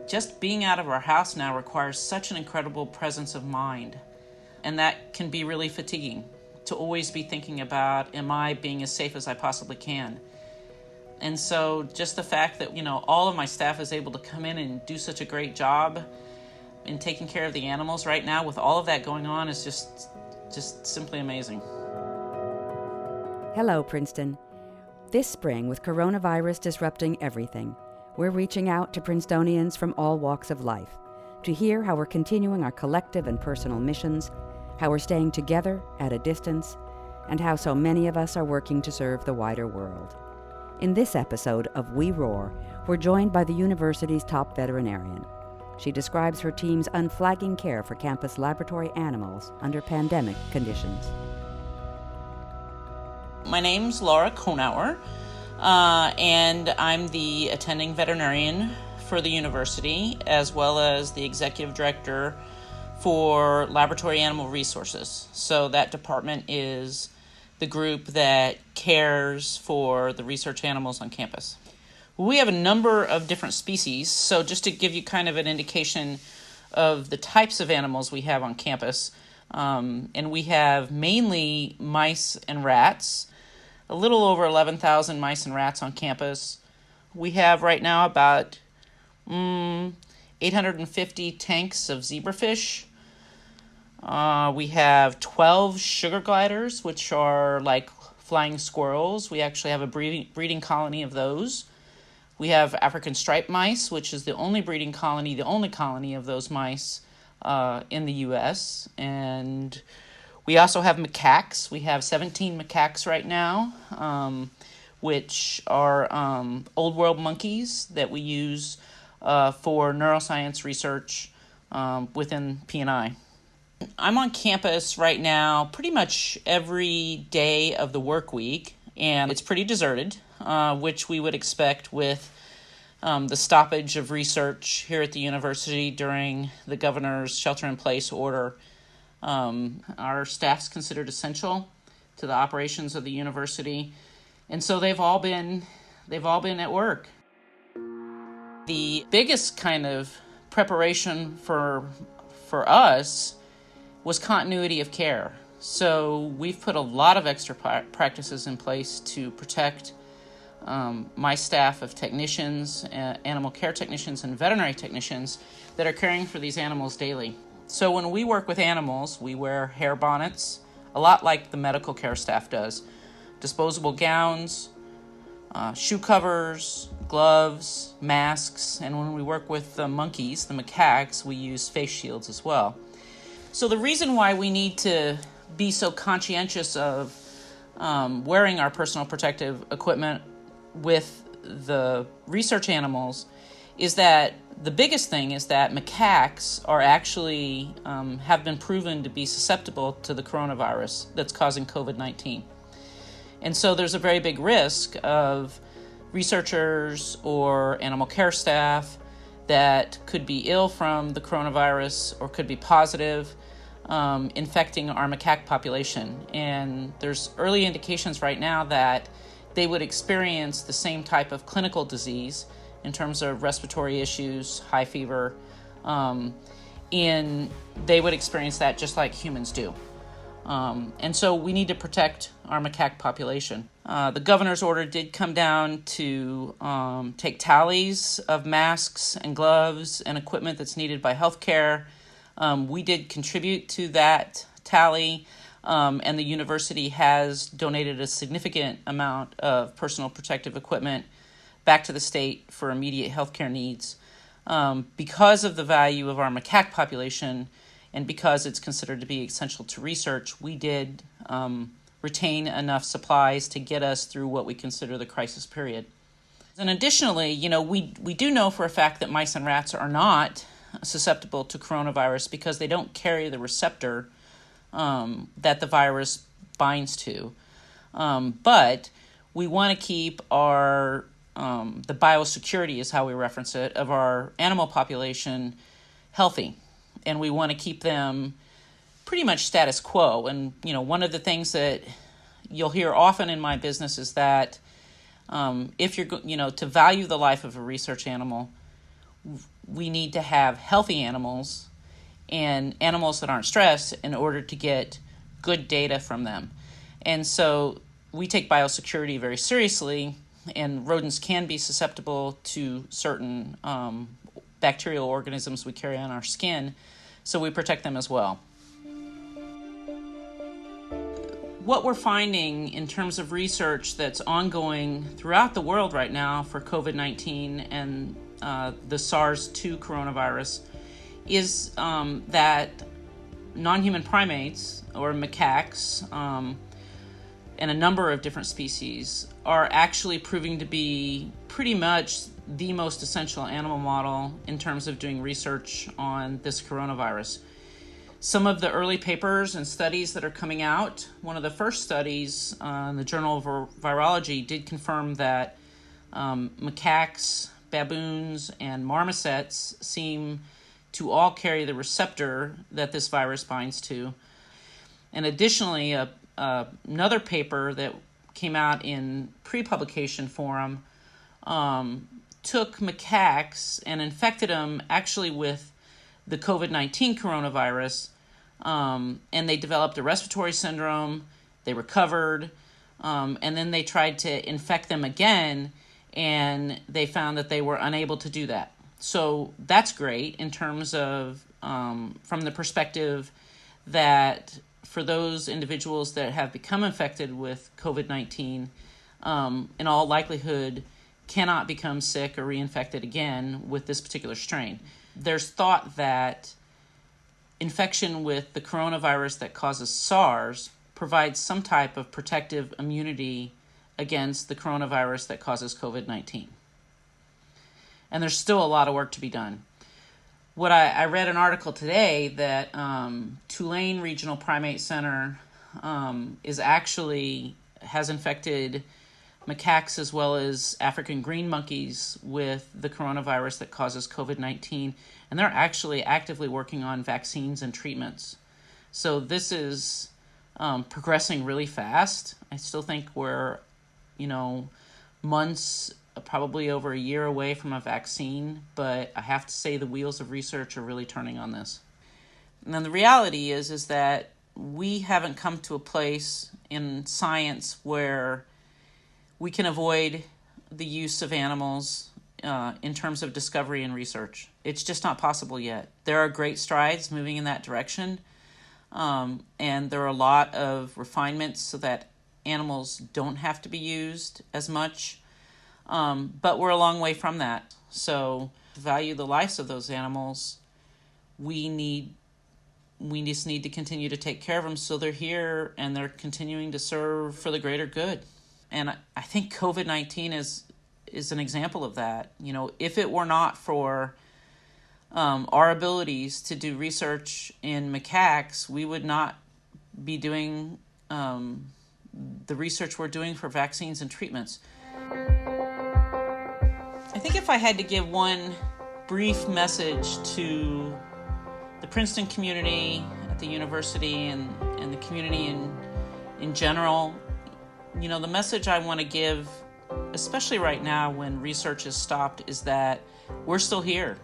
just being out of our house now requires such an incredible presence of mind. And that can be really fatiguing, to always be thinking about, am I being as safe as I possibly can? And so just the fact that, all of my staff is able to come in and do such a great job in taking care of the animals right now with all of that going on is just simply amazing. Hello, Princeton. This spring, with coronavirus disrupting everything, we're reaching out to Princetonians from all walks of life to hear how we're continuing our collective and personal missions, how we're staying together at a distance, and how so many of us are working to serve the wider world. In this episode of We Roar, we're joined by the university's top veterinarian. She describes her team's unflagging care for campus laboratory animals under pandemic conditions. My name's Laura Conour, and I'm the attending veterinarian for the university, as well as the executive director for laboratory animal resources. So that department is the group that cares for the research animals on campus. We have a number of different species, so just to give you kind of an indication of the types of animals we have on campus, and we have mainly mice and rats, a little over 11,000 mice and rats on campus. We have right now about 850 tanks of zebrafish. We have 12 sugar gliders, which are like flying squirrels. We actually have a breeding colony of those. We have African striped mice, which is the only breeding colony, the only colony of those mice in the U.S. And we also have macaques. We have 17 macaques right now, which are old world monkeys that we use for neuroscience research within P&I. I'm on campus right now pretty much every day of the work week, and it's pretty deserted, which we would expect with the stoppage of research here at the university during the governor's shelter-in-place order. Our staff's considered essential to the operations of the university, and so they've all been at work. The biggest kind of preparation for us was continuity of care. So we've put a lot of extra practices in place to protect my staff of technicians, animal care technicians, and veterinary technicians that are caring for these animals daily. So when we work with animals, we wear hair bonnets, a lot like the medical care staff does, disposable gowns, shoe covers, gloves, masks, and when we work with the monkeys, the macaques, we use face shields as well. So the reason why we need to be so conscientious of wearing our personal protective equipment with the research animals is that the biggest thing is that macaques are actually have been proven to be susceptible to the coronavirus that's causing COVID-19. And so there's a very big risk of researchers or animal care staff that could be ill from the coronavirus or could be positive, infecting our macaque population. And there's early indications right now that they would experience the same type of clinical disease in terms of respiratory issues, high fever, and they would experience that just like humans do. And so we need to protect our macaque population. The governor's order did come down to take tallies of masks and gloves and equipment that's needed by healthcare. We did contribute to that tally, and the university has donated a significant amount of personal protective equipment back to the state for immediate healthcare needs. Because of the value of our macaque population and because it's considered to be essential to research, we did retain enough supplies to get us through what we consider the crisis period. And additionally, we do know for a fact that mice and rats are not susceptible to coronavirus because they don't carry the receptor that the virus binds to. But we want to keep our the biosecurity is how we reference it, of our animal population healthy. And we want to keep them pretty much status quo. And, one of the things that you'll hear often in my business is that if you're, to value the life of a research animal, we need to have healthy animals and animals that aren't stressed in order to get good data from them. And so we take biosecurity very seriously, and rodents can be susceptible to certain bacterial organisms we carry on our skin, so we protect them as well. What we're finding in terms of research that's ongoing throughout the world right now for COVID-19 and the SARS-2 coronavirus is that non-human primates, or macaques, and a number of different species are actually proving to be pretty much the most essential animal model in terms of doing research on this coronavirus. Some of the early papers and studies that are coming out, one of the first studies in the Journal of Virology did confirm that macaques, baboons, and marmosets seem to all carry the receptor that this virus binds to. And additionally, another paper that came out in pre-publication form took macaques and infected them actually with the COVID-19 coronavirus, and they developed a respiratory syndrome, they recovered, and then they tried to infect them again, and they found that they were unable to do that. So that's great in terms of, from the perspective that for those individuals that have become infected with COVID-19, in all likelihood cannot become sick or reinfected again with this particular strain. There's thought that infection with the coronavirus that causes SARS provides some type of protective immunity against the coronavirus that causes COVID-19. And there's still a lot of work to be done. I read an article today that Tulane Regional Primate Center has infected macaques as well as African green monkeys with the coronavirus that causes COVID-19, and they're actually actively working on vaccines and treatments. So this is progressing really fast. I still think we're, months, probably over a year away from a vaccine, but I have to say the wheels of research are really turning on this. And then the reality is that we haven't come to a place in science where we can avoid the use of animals in terms of discovery and research. It's just not possible yet. There are great strides moving in that direction, and there are a lot of refinements so that animals don't have to be used as much, but we're a long way from that. So to value the lives of those animals, we just need to continue to take care of them so they're here and they're continuing to serve for the greater good. And I think COVID-19 is an example of that. If it were not for our abilities to do research in macaques, we would not be doing the research we're doing for vaccines and treatments. I think if I had to give one brief message to the Princeton community at the university and the community in general, the message I want to give, especially right now when research is stopped, is that we're still here.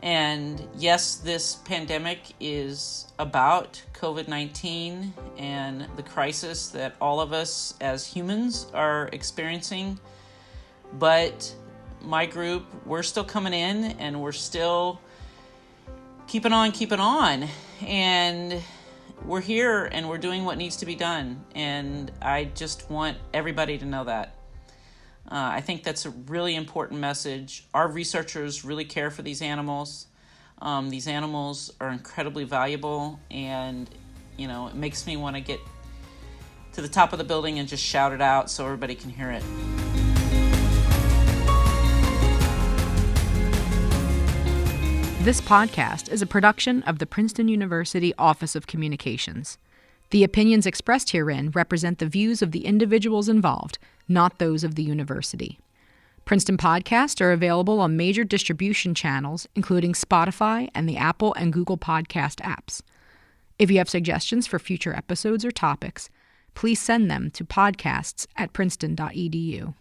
And yes, this pandemic is about COVID-19 and the crisis that all of us as humans are experiencing. But my group, we're still coming in and we're still keeping on. And we're here and we're doing what needs to be done. And I just want everybody to know that. I think that's a really important message. Our researchers really care for these animals. These animals are incredibly valuable, and it makes me want to get to the top of the building and just shout it out so everybody can hear it. This podcast is a production of the Princeton University Office of Communications. The opinions expressed herein represent the views of the individuals involved, not those of the university. Princeton podcasts are available on major distribution channels, including Spotify and the Apple and Google Podcast apps. If you have suggestions for future episodes or topics, please send them to podcasts@princeton.edu.